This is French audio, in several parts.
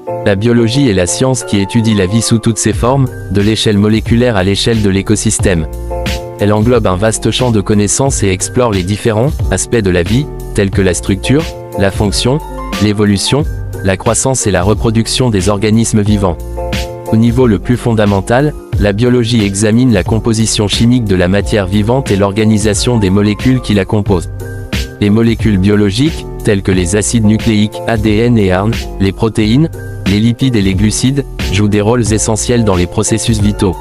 La biologie est la science qui étudie la vie sous toutes ses formes, de l'échelle moléculaire à l'échelle de l'écosystème. Elle englobe un vaste champ de connaissances et explore les différents aspects de la vie, tels que la structure, la fonction, l'évolution, la croissance et la reproduction des organismes vivants. Au niveau le plus fondamental, la biologie examine la composition chimique de la matière vivante et l'organisation des molécules qui la composent. Les molécules biologiques, telles que les acides nucléiques, ADN et ARN, les protéines, les lipides et les glucides, jouent des rôles essentiels dans les processus vitaux.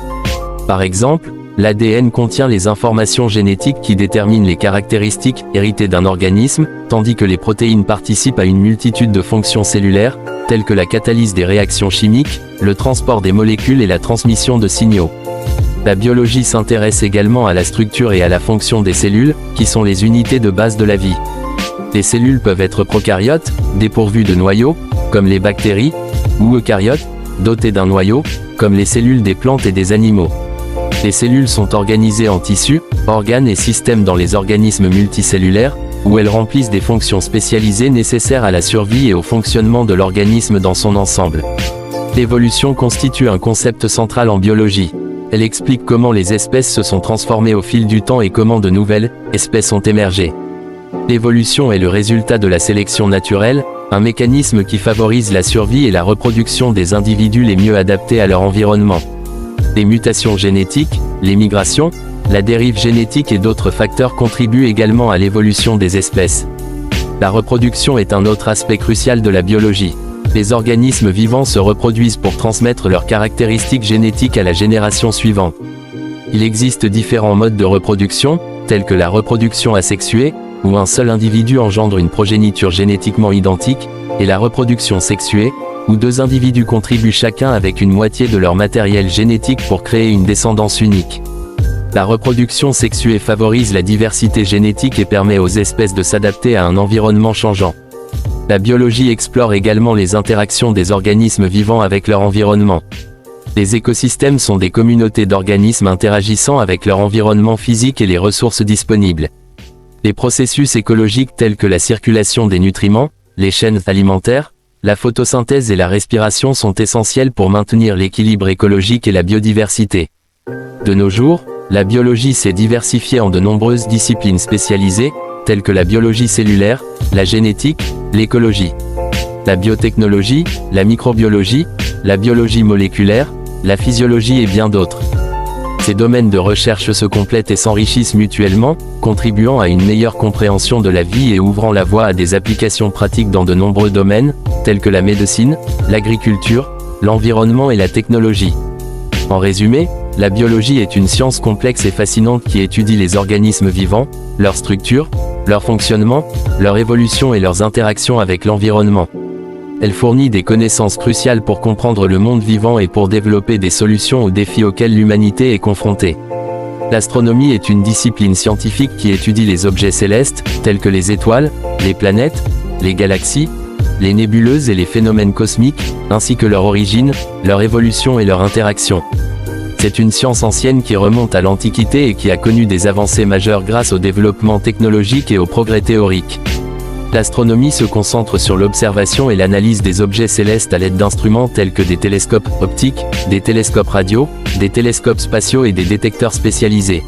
Par exemple, l'ADN contient les informations génétiques qui déterminent les caractéristiques héritées d'un organisme, tandis que les protéines participent à une multitude de fonctions cellulaires, telles que la catalyse des réactions chimiques, le transport des molécules et la transmission de signaux. La biologie s'intéresse également à la structure et à la fonction des cellules, qui sont les unités de base de la vie. Les cellules peuvent être prokaryotes, dépourvues de noyau, comme les bactéries, ou eucaryotes, dotées d'un noyau, comme les cellules des plantes et des animaux. Les cellules sont organisées en tissus, organes et systèmes dans les organismes multicellulaires, où elles remplissent des fonctions spécialisées nécessaires à la survie et au fonctionnement de l'organisme dans son ensemble. L'évolution constitue un concept central en biologie. Elle explique comment les espèces se sont transformées au fil du temps et comment de nouvelles espèces ont émergé. L'évolution est le résultat de la sélection naturelle, un mécanisme qui favorise la survie et la reproduction des individus les mieux adaptés à leur environnement. Les mutations génétiques, les migrations, la dérive génétique et d'autres facteurs contribuent également à l'évolution des espèces. La reproduction est un autre aspect crucial de la biologie. Les organismes vivants se reproduisent pour transmettre leurs caractéristiques génétiques à la génération suivante. Il existe différents modes de reproduction, tels que la reproduction asexuée, où un seul individu engendre une progéniture génétiquement identique, et la reproduction sexuée, où deux individus contribuent chacun avec une moitié de leur matériel génétique pour créer une descendance unique. La reproduction sexuée favorise la diversité génétique et permet aux espèces de s'adapter à un environnement changeant. La biologie explore également les interactions des organismes vivants avec leur environnement. Les écosystèmes sont des communautés d'organismes interagissant avec leur environnement physique et les ressources disponibles. Les processus écologiques tels que la circulation des nutriments, les chaînes alimentaires, la photosynthèse et la respiration sont essentiels pour maintenir l'équilibre écologique et la biodiversité. De nos jours, la biologie s'est diversifiée en de nombreuses disciplines spécialisées, telles que la biologie cellulaire, la génétique, l'écologie, la biotechnologie, la microbiologie, la biologie moléculaire, la physiologie et bien d'autres. Ces domaines de recherche se complètent et s'enrichissent mutuellement, contribuant à une meilleure compréhension de la vie et ouvrant la voie à des applications pratiques dans de nombreux domaines, tels que la médecine, l'agriculture, l'environnement et la technologie. En résumé, la biologie est une science complexe et fascinante qui étudie les organismes vivants, leur structure, leur fonctionnement, leur évolution et leurs interactions avec l'environnement. Elle fournit des connaissances cruciales pour comprendre le monde vivant et pour développer des solutions aux défis auxquels l'humanité est confrontée. L'astronomie est une discipline scientifique qui étudie les objets célestes, tels que les étoiles, les planètes, les galaxies, les nébuleuses et les phénomènes cosmiques, ainsi que leur origine, leur évolution et leur interaction. C'est une science ancienne qui remonte à l'Antiquité et qui a connu des avancées majeures grâce au développement technologique et au progrès théorique. L'astronomie se concentre sur l'observation et l'analyse des objets célestes à l'aide d'instruments tels que des télescopes optiques, des télescopes radio, des télescopes spatiaux et des détecteurs spécialisés.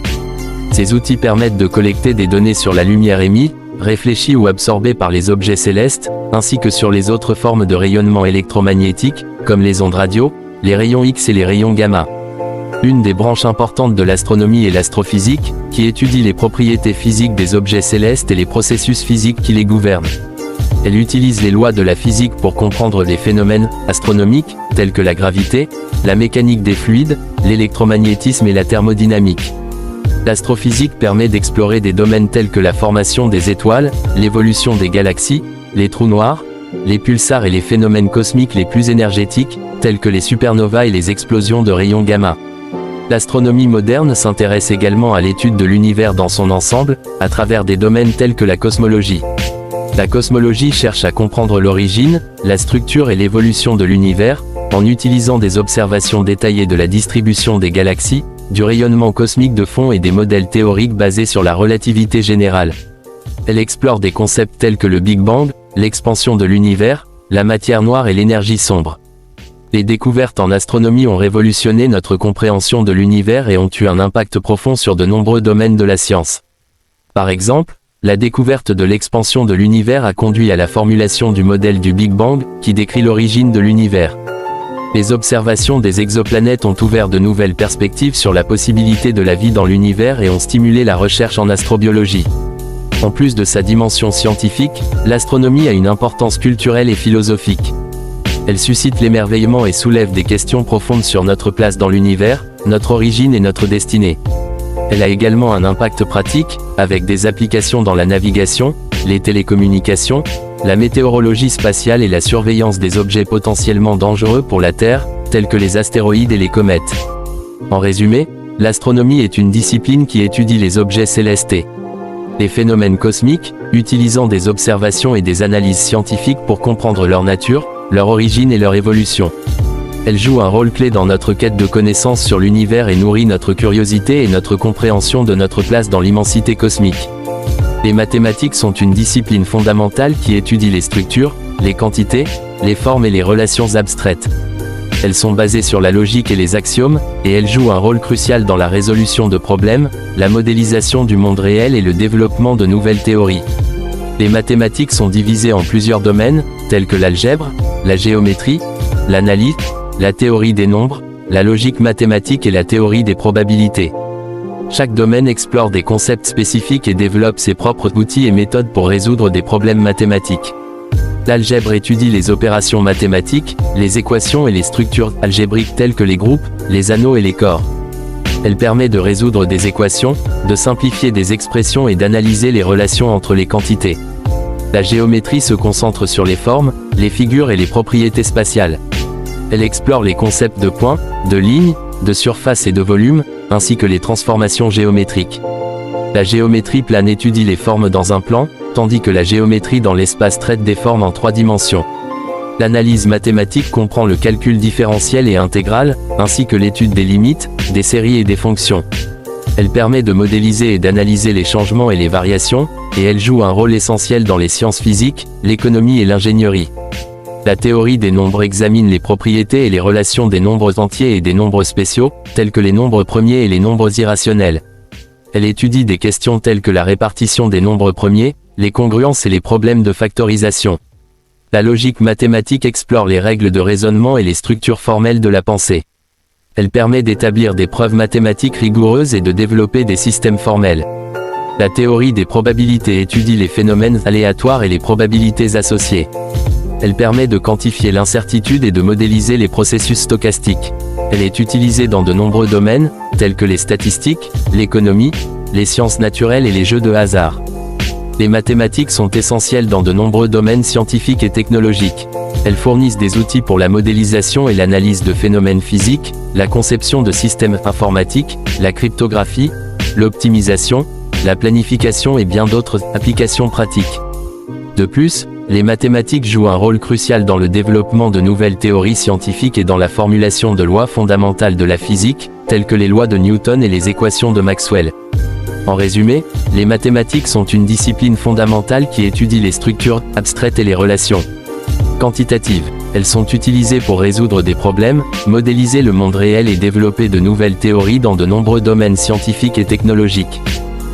Ces outils permettent de collecter des données sur la lumière émise, réfléchie ou absorbée par les objets célestes, ainsi que sur les autres formes de rayonnement électromagnétique, comme les ondes radio, les rayons X et les rayons gamma. Une des branches importantes de l'astronomie est l'astrophysique, qui étudie les propriétés physiques des objets célestes et les processus physiques qui les gouvernent. Elle utilise les lois de la physique pour comprendre les phénomènes astronomiques, tels que la gravité, la mécanique des fluides, l'électromagnétisme et la thermodynamique. L'astrophysique permet d'explorer des domaines tels que la formation des étoiles, l'évolution des galaxies, les trous noirs, les pulsars et les phénomènes cosmiques les plus énergétiques, tels que les supernovas et les explosions de rayons gamma. L'astronomie moderne s'intéresse également à l'étude de l'univers dans son ensemble, à travers des domaines tels que la cosmologie. La cosmologie cherche à comprendre l'origine, la structure et l'évolution de l'univers, en utilisant des observations détaillées de la distribution des galaxies, du rayonnement cosmique de fond et des modèles théoriques basés sur la relativité générale. Elle explore des concepts tels que le Big Bang, l'expansion de l'univers, la matière noire et l'énergie sombre. Les découvertes en astronomie ont révolutionné notre compréhension de l'univers et ont eu un impact profond sur de nombreux domaines de la science. Par exemple, la découverte de l'expansion de l'univers a conduit à la formulation du modèle du Big Bang, qui décrit l'origine de l'univers. Les observations des exoplanètes ont ouvert de nouvelles perspectives sur la possibilité de la vie dans l'univers et ont stimulé la recherche en astrobiologie. En plus de sa dimension scientifique, l'astronomie a une importance culturelle et philosophique. Elle suscite l'émerveillement et soulève des questions profondes sur notre place dans l'univers, notre origine et notre destinée. Elle a également un impact pratique, avec des applications dans la navigation, les télécommunications, la météorologie spatiale et la surveillance des objets potentiellement dangereux pour la Terre, tels que les astéroïdes et les comètes. En résumé, l'astronomie est une discipline qui étudie les objets célestes et les phénomènes cosmiques, utilisant des observations et des analyses scientifiques pour comprendre leur nature, leur origine et leur évolution. Elle joue un rôle clé dans notre quête de connaissances sur l'univers et nourrit notre curiosité et notre compréhension de notre place dans l'immensité cosmique. Les mathématiques sont une discipline fondamentale qui étudie les structures, les quantités, les formes et les relations abstraites. Elles sont basées sur la logique et les axiomes, et elles jouent un rôle crucial dans la résolution de problèmes, la modélisation du monde réel et le développement de nouvelles théories. Les mathématiques sont divisées en plusieurs domaines, tels que l'algèbre, la géométrie, l'analyse, la théorie des nombres, la logique mathématique et la théorie des probabilités. Chaque domaine explore des concepts spécifiques et développe ses propres outils et méthodes pour résoudre des problèmes mathématiques. L'algèbre étudie les opérations mathématiques, les équations et les structures algébriques telles que les groupes, les anneaux et les corps. Elle permet de résoudre des équations, de simplifier des expressions et d'analyser les relations entre les quantités. La géométrie se concentre sur les formes, les figures et les propriétés spatiales. Elle explore les concepts de points, de lignes, de surface et de volume, ainsi que les transformations géométriques. La géométrie plane étudie les formes dans un plan, tandis que la géométrie dans l'espace traite des formes en 3 dimensions. L'analyse mathématique comprend le calcul différentiel et intégral, ainsi que l'étude des limites, des séries et des fonctions. Elle permet de modéliser et d'analyser les changements et les variations, et elle joue un rôle essentiel dans les sciences physiques, l'économie et l'ingénierie. La théorie des nombres examine les propriétés et les relations des nombres entiers et des nombres spéciaux, tels que les nombres premiers et les nombres irrationnels. Elle étudie des questions telles que la répartition des nombres premiers, les congruences et les problèmes de factorisation. La logique mathématique explore les règles de raisonnement et les structures formelles de la pensée. Elle permet d'établir des preuves mathématiques rigoureuses et de développer des systèmes formels. La théorie des probabilités étudie les phénomènes aléatoires et les probabilités associées. Elle permet de quantifier l'incertitude et de modéliser les processus stochastiques. Elle est utilisée dans de nombreux domaines, tels que les statistiques, l'économie, les sciences naturelles et les jeux de hasard. Les mathématiques sont essentielles dans de nombreux domaines scientifiques et technologiques. Elles fournissent des outils pour la modélisation et l'analyse de phénomènes physiques, la conception de systèmes informatiques, la cryptographie, l'optimisation, la planification et bien d'autres applications pratiques. De plus, les mathématiques jouent un rôle crucial dans le développement de nouvelles théories scientifiques et dans la formulation de lois fondamentales de la physique, telles que les lois de Newton et les équations de Maxwell. En résumé, les mathématiques sont une discipline fondamentale qui étudie les structures abstraites et les relations quantitatives. Elles sont utilisées pour résoudre des problèmes, modéliser le monde réel et développer de nouvelles théories dans de nombreux domaines scientifiques et technologiques.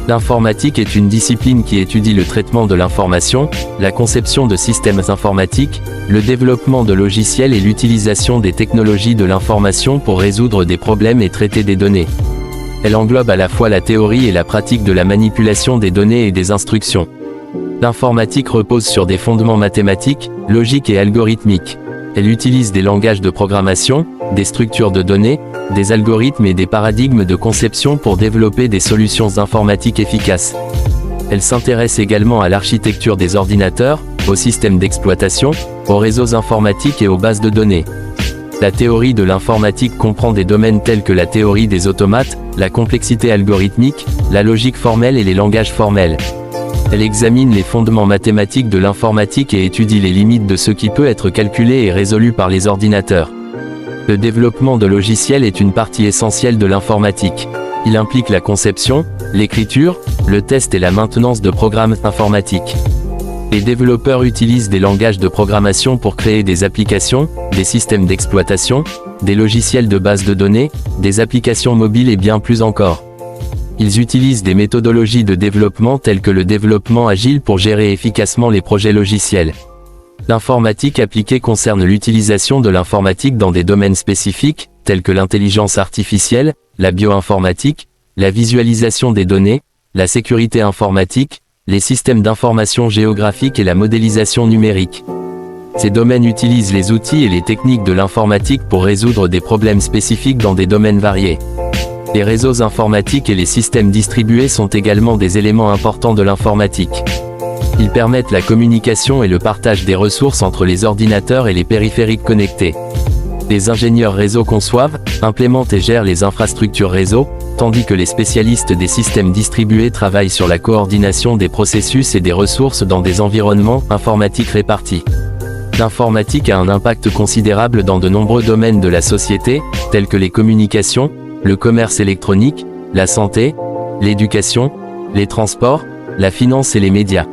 L'informatique est une discipline qui étudie le traitement de l'information, la conception de systèmes informatiques, le développement de logiciels et l'utilisation des technologies de l'information pour résoudre des problèmes et traiter des données. Elle englobe à la fois la théorie et la pratique de la manipulation des données et des instructions. L'informatique repose sur des fondements mathématiques, logiques et algorithmiques. Elle utilise des langages de programmation, des structures de données, des algorithmes et des paradigmes de conception pour développer des solutions informatiques efficaces. Elle s'intéresse également à l'architecture des ordinateurs, aux systèmes d'exploitation, aux réseaux informatiques et aux bases de données. La théorie de l'informatique comprend des domaines tels que la théorie des automates, la complexité algorithmique, la logique formelle et les langages formels. Elle examine les fondements mathématiques de l'informatique et étudie les limites de ce qui peut être calculé et résolu par les ordinateurs. Le développement de logiciels est une partie essentielle de l'informatique. Il implique la conception, l'écriture, le test et la maintenance de programmes informatiques. Les développeurs utilisent des langages de programmation pour créer des applications, des systèmes d'exploitation, des logiciels de base de données, des applications mobiles et bien plus encore. Ils utilisent des méthodologies de développement telles que le développement agile pour gérer efficacement les projets logiciels. L'informatique appliquée concerne l'utilisation de l'informatique dans des domaines spécifiques, tels que l'intelligence artificielle, la bioinformatique, la visualisation des données, la sécurité informatique, les systèmes d'information géographique et la modélisation numérique. Ces domaines utilisent les outils et les techniques de l'informatique pour résoudre des problèmes spécifiques dans des domaines variés. Les réseaux informatiques et les systèmes distribués sont également des éléments importants de l'informatique. Ils permettent la communication et le partage des ressources entre les ordinateurs et les périphériques connectés. Les ingénieurs réseau conçoivent, implémentent et gèrent les infrastructures réseau, tandis que les spécialistes des systèmes distribués travaillent sur la coordination des processus et des ressources dans des environnements informatiques répartis. L'informatique a un impact considérable dans de nombreux domaines de la société, tels que les communications, le commerce électronique, la santé, l'éducation, les transports, la finance et les médias.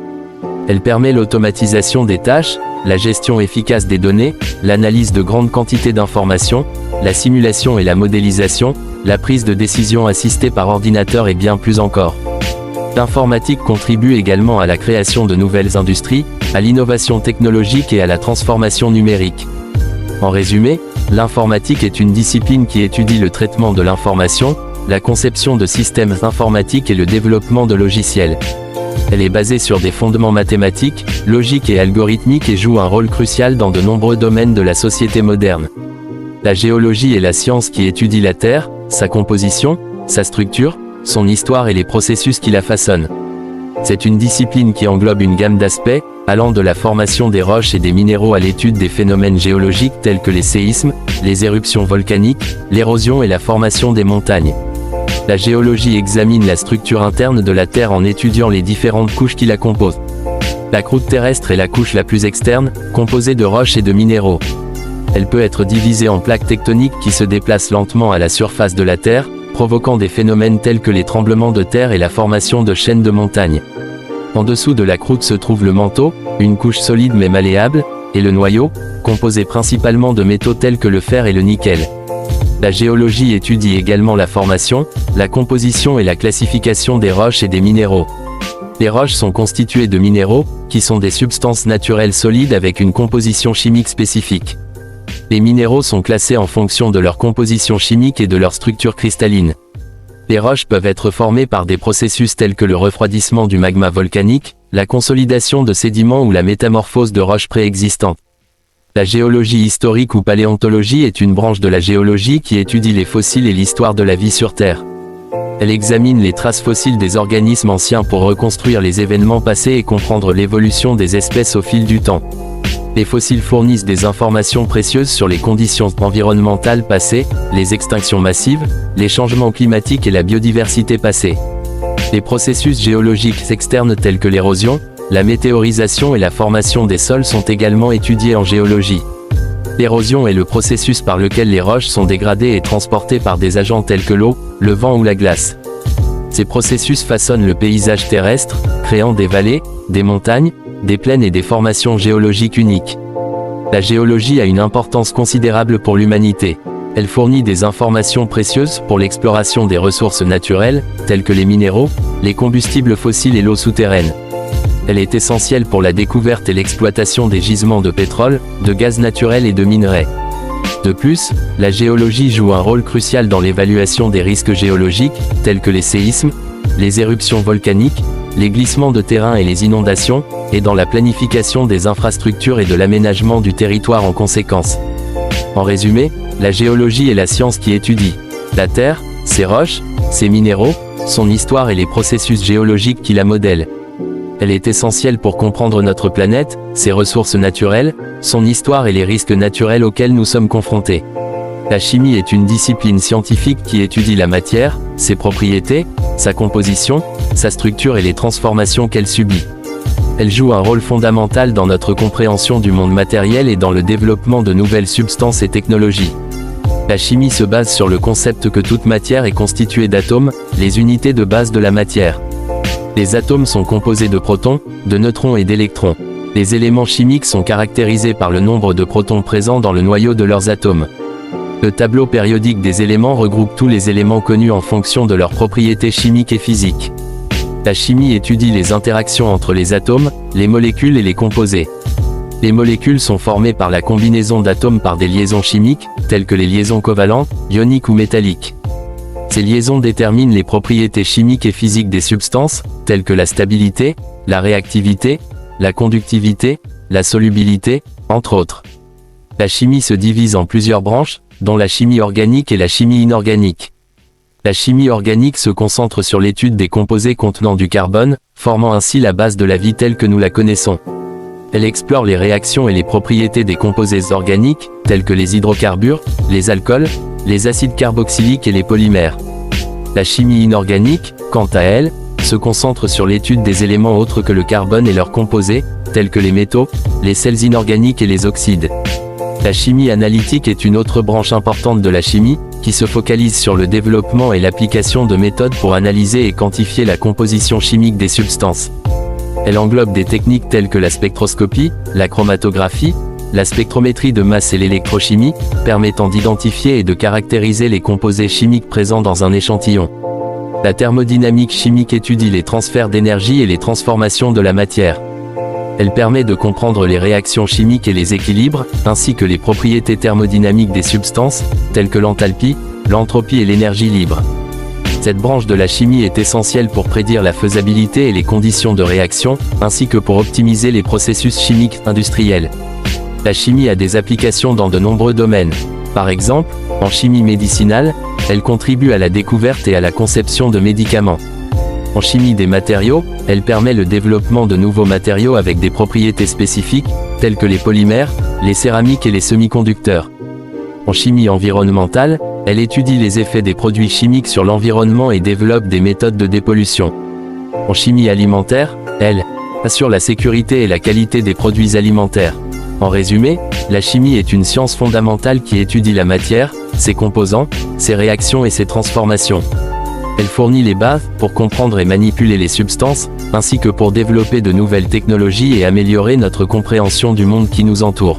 Elle permet l'automatisation des tâches, la gestion efficace des données, l'analyse de grandes quantités d'informations, la simulation et la modélisation, la prise de décision assistée par ordinateur et bien plus encore. L'informatique contribue également à la création de nouvelles industries, à l'innovation technologique et à la transformation numérique. En résumé, l'informatique est une discipline qui étudie le traitement de l'information, la conception de systèmes informatiques et le développement de logiciels. Elle est basée sur des fondements mathématiques, logiques et algorithmiques et joue un rôle crucial dans de nombreux domaines de la société moderne. La géologie est la science qui étudie la Terre, sa composition, sa structure, son histoire et les processus qui la façonnent. C'est une discipline qui englobe une gamme d'aspects, allant de la formation des roches et des minéraux à l'étude des phénomènes géologiques tels que les séismes, les éruptions volcaniques, l'érosion et la formation des montagnes. La géologie examine la structure interne de la Terre en étudiant les différentes couches qui la composent. La croûte terrestre est la couche la plus externe, composée de roches et de minéraux. Elle peut être divisée en plaques tectoniques qui se déplacent lentement à la surface de la Terre, provoquant des phénomènes tels que les tremblements de terre et la formation de chaînes de montagnes. En dessous de la croûte se trouve le manteau, une couche solide mais malléable, et le noyau, composé principalement de métaux tels que le fer et le nickel. La géologie étudie également la formation, la composition et la classification des roches et des minéraux. Les roches sont constituées de minéraux, qui sont des substances naturelles solides avec une composition chimique spécifique. Les minéraux sont classés en fonction de leur composition chimique et de leur structure cristalline. Les roches peuvent être formées par des processus tels que le refroidissement du magma volcanique, la consolidation de sédiments ou la métamorphose de roches préexistantes. La géologie historique ou paléontologie est une branche de la géologie qui étudie les fossiles et l'histoire de la vie sur Terre. Elle examine les traces fossiles des organismes anciens pour reconstruire les événements passés et comprendre l'évolution des espèces au fil du temps. Les fossiles fournissent des informations précieuses sur les conditions environnementales passées, les extinctions massives, les changements climatiques et la biodiversité passée. Les processus géologiques externes tels que l'érosion, la météorisation et la formation des sols sont également étudiés en géologie. L'érosion est le processus par lequel les roches sont dégradées et transportées par des agents tels que l'eau, le vent ou la glace. Ces processus façonnent le paysage terrestre, créant des vallées, des montagnes, des plaines et des formations géologiques uniques. La géologie a une importance considérable pour l'humanité. Elle fournit des informations précieuses pour l'exploration des ressources naturelles, telles que les minéraux, les combustibles fossiles et l'eau souterraine. Elle est essentielle pour la découverte et l'exploitation des gisements de pétrole, de gaz naturel et de minerais. De plus, la géologie joue un rôle crucial dans l'évaluation des risques géologiques, tels que les séismes, les éruptions volcaniques, les glissements de terrain et les inondations, et dans la planification des infrastructures et de l'aménagement du territoire en conséquence. En résumé, la géologie est la science qui étudie la Terre, ses roches, ses minéraux, son histoire et les processus géologiques qui la modèlent. Elle est essentielle pour comprendre notre planète, ses ressources naturelles, son histoire et les risques naturels auxquels nous sommes confrontés. La chimie est une discipline scientifique qui étudie la matière, ses propriétés, sa composition, sa structure et les transformations qu'elle subit. Elle joue un rôle fondamental dans notre compréhension du monde matériel et dans le développement de nouvelles substances et technologies. La chimie se base sur le concept que toute matière est constituée d'atomes, les unités de base de la matière. Les atomes sont composés de protons, de neutrons et d'électrons. Les éléments chimiques sont caractérisés par le nombre de protons présents dans le noyau de leurs atomes. Le tableau périodique des éléments regroupe tous les éléments connus en fonction de leurs propriétés chimiques et physiques. La chimie étudie les interactions entre les atomes, les molécules et les composés. Les molécules sont formées par la combinaison d'atomes par des liaisons chimiques, telles que les liaisons covalentes, ioniques ou métalliques. Ces liaisons déterminent les propriétés chimiques et physiques des substances, telles que la stabilité, la réactivité, la conductivité, la solubilité, entre autres. La chimie se divise en plusieurs branches, dont la chimie organique et la chimie inorganique. La chimie organique se concentre sur l'étude des composés contenant du carbone, formant ainsi la base de la vie telle que nous la connaissons. Elle explore les réactions et les propriétés des composés organiques, tels que les hydrocarbures, les alcools, les acides carboxyliques et les polymères. La chimie inorganique, quant à elle, se concentre sur l'étude des éléments autres que le carbone et leurs composés, tels que les métaux, les sels inorganiques et les oxydes. La chimie analytique est une autre branche importante de la chimie, qui se focalise sur le développement et l'application de méthodes pour analyser et quantifier la composition chimique des substances. Elle englobe des techniques telles que la spectroscopie, la chromatographie, la spectrométrie de masse et l'électrochimie, permettant d'identifier et de caractériser les composés chimiques présents dans un échantillon. La thermodynamique chimique étudie les transferts d'énergie et les transformations de la matière. Elle permet de comprendre les réactions chimiques et les équilibres, ainsi que les propriétés thermodynamiques des substances, telles que l'enthalpie, l'entropie et l'énergie libre. Cette branche de la chimie est essentielle pour prédire la faisabilité et les conditions de réaction, ainsi que pour optimiser les processus chimiques industriels. La chimie a des applications dans de nombreux domaines. Par exemple, en chimie médicinale, elle contribue à la découverte et à la conception de médicaments. En chimie des matériaux, elle permet le développement de nouveaux matériaux avec des propriétés spécifiques, telles que les polymères, les céramiques et les semi-conducteurs. En chimie environnementale, elle étudie les effets des produits chimiques sur l'environnement et développe des méthodes de dépollution. En chimie alimentaire, elle assure la sécurité et la qualité des produits alimentaires. En résumé, la chimie est une science fondamentale qui étudie la matière, ses composants, ses réactions et ses transformations. Elle fournit les bases pour comprendre et manipuler les substances, ainsi que pour développer de nouvelles technologies et améliorer notre compréhension du monde qui nous entoure.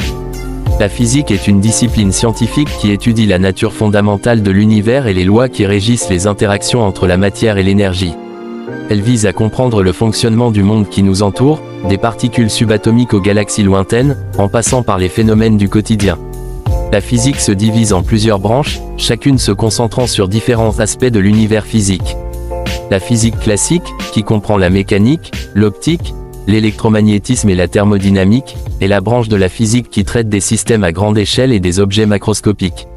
La physique est une discipline scientifique qui étudie la nature fondamentale de l'univers et les lois qui régissent les interactions entre la matière et l'énergie. Elle vise à comprendre le fonctionnement du monde qui nous entoure, des particules subatomiques aux galaxies lointaines, en passant par les phénomènes du quotidien. La physique se divise en plusieurs branches, chacune se concentrant sur différents aspects de l'univers physique. La physique classique, qui comprend la mécanique, l'optique, l'électromagnétisme et la thermodynamique, est la branche de la physique qui traite des systèmes à grande échelle et des objets macroscopiques.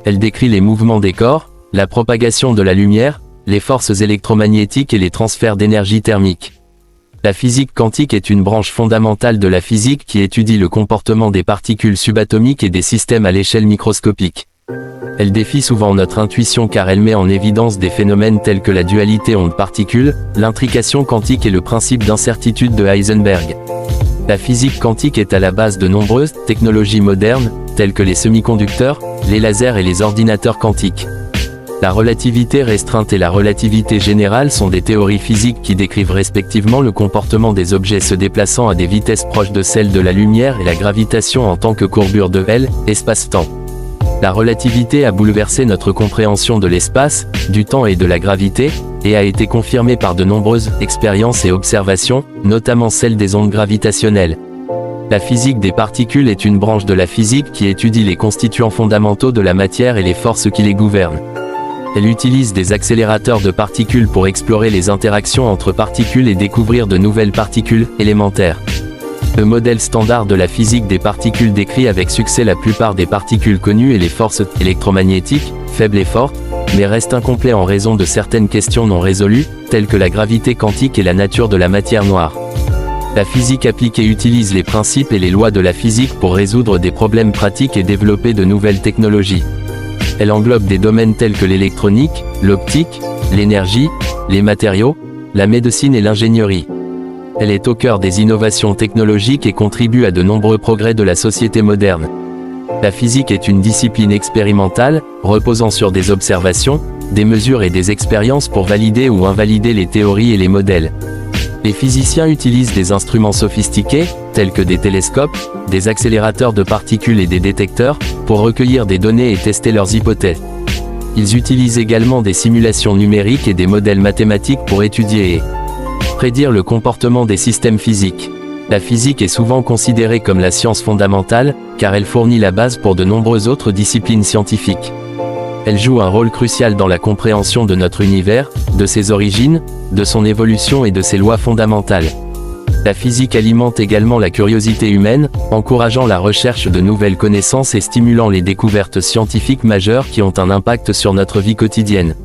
Elle décrit les mouvements des corps, la propagation de la lumière, les forces électromagnétiques et les transferts d'énergie thermique. La physique quantique est une branche fondamentale de la physique qui étudie le comportement des particules subatomiques et des systèmes à l'échelle microscopique. Elle défie souvent notre intuition car elle met en évidence des phénomènes tels que la dualité onde-particule, l'intrication quantique et le principe d'incertitude de Heisenberg. La physique quantique est à la base de nombreuses technologies modernes, telles que les semi-conducteurs, les lasers et les ordinateurs quantiques. La relativité restreinte et la relativité générale sont des théories physiques qui décrivent respectivement le comportement des objets se déplaçant à des vitesses proches de celles de la lumière et la gravitation en tant que courbure de L, espace-temps. La relativité a bouleversé notre compréhension de l'espace, du temps et de la gravité, et a été confirmée par de nombreuses expériences et observations, notamment celle des ondes gravitationnelles. La physique des particules est une branche de la physique qui étudie les constituants fondamentaux de la matière et les forces qui les gouvernent. Elle utilise des accélérateurs de particules pour explorer les interactions entre particules et découvrir de nouvelles particules élémentaires. Le modèle standard de la physique des particules décrit avec succès la plupart des particules connues et les forces électromagnétiques, faibles et fortes, mais reste incomplet en raison de certaines questions non résolues, telles que la gravité quantique et la nature de la matière noire. La physique appliquée utilise les principes et les lois de la physique pour résoudre des problèmes pratiques et développer de nouvelles technologies. Elle englobe des domaines tels que l'électronique, l'optique, l'énergie, les matériaux, la médecine et l'ingénierie. Elle est au cœur des innovations technologiques et contribue à de nombreux progrès de la société moderne. La physique est une discipline expérimentale, reposant sur des observations, des mesures et des expériences pour valider ou invalider les théories et les modèles. Les physiciens utilisent des instruments sophistiqués, tels que des télescopes, des accélérateurs de particules et des détecteurs, pour recueillir des données et tester leurs hypothèses. Ils utilisent également des simulations numériques et des modèles mathématiques pour étudier et prédire le comportement des systèmes physiques. La physique est souvent considérée comme la science fondamentale, car elle fournit la base pour de nombreuses autres disciplines scientifiques. Elle joue un rôle crucial dans la compréhension de notre univers, de ses origines, de son évolution et de ses lois fondamentales. La physique alimente également la curiosité humaine, encourageant la recherche de nouvelles connaissances et stimulant les découvertes scientifiques majeures qui ont un impact sur notre vie quotidienne.